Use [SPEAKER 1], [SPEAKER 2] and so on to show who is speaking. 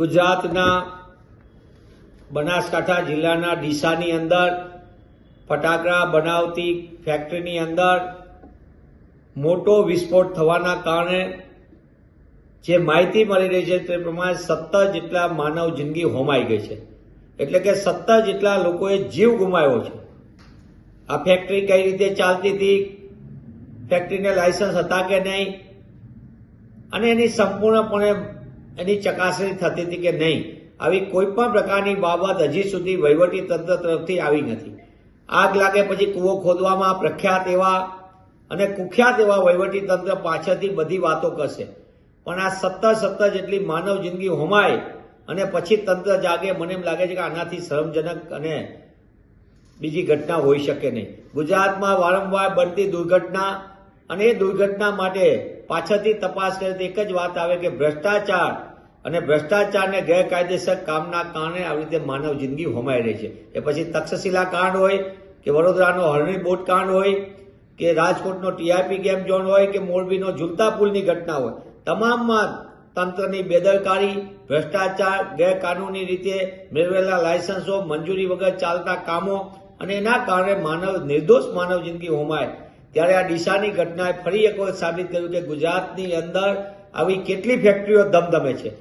[SPEAKER 1] ગુજરાતના બનાસકાંઠા જિલ્લાના ડીસાની અંદર ફટાકડા બનાવતી ફેક્ટરીની અંદર મોટો વિસ્ફોટ થવાના કારણે જે માહિતી મળી રહી છે તે પ્રમાણે 17 જેટલા માનવ જિંદગી હોમાઈ ગઈ છે. એટલે કે 17 જેટલા લોકોએ જીવ ગુમાવ્યો છે. આ ફેક્ટરી કઈ રીતે ચાલતી હતી, ફેક્ટરીને લાયસન્સ હતા કે નહીં, અને એની સંપૂર્ણપણે એની ચકાસણી થતી હતી કે નહીં, આવી કોઈ પણ પ્રકારની બાબત હજી સુધી વહીવટી તંત્ર તરફથી આવી નથી. આગ લાગે પછી કૂવો ખોદવામાં પ્રખ્યાત એવા અને કુખ્યાત એવા વહીવટી તંત્ર પાછળથી બધી વાતો કરશે, પણ આ 17 જેટલી માનવ જિંદગી હોમાય અને પછી તંત્ર જાગે, મને એમ લાગે છે કે આનાથી શરમજનક અને બીજી ઘટના હોઈ શકે નહીં. ગુજરાતમાં વારંવાર બનતી દુર્ઘટના, અને એ દુર્ઘટના માટે પાછળથી તપાસ કરે તો એક જ વાત આવે કે ભ્રષ્ટાચાર અને ભ્રષ્ટાચારને ગેરકાયદેસર કામના કારણે આવી રીતે માનવ જિંદગી હોમાઈ રહી છે. એ પછી તક્ષશિલા કાંડ હોય કે વડોદરાનો હરણી બોટ કાંડ હોય કે રાજકોટનો ટીઆરપી ગેમ ઝોન હોય કે મોરબીનો ઝૂલતા પુલની ઘટના હોય, તમામમાં તંત્રની બેદરકારી, ભ્રષ્ટાચાર, ગેરકાનૂની રીતે મેળવેલા લાયસન્સો, મંજૂરી વગર ચાલતા કામો, અને એના કારણે નિર્દોષ માનવ જિંદગી હોમાય. ત્યારે આ ડીસાની ઘટનાએ ફરી એક વખત સાબિત કર્યું કે ગુજરાતની અંદર આવી કેટલી ફેક્ટરીઓ ધમધમે છે.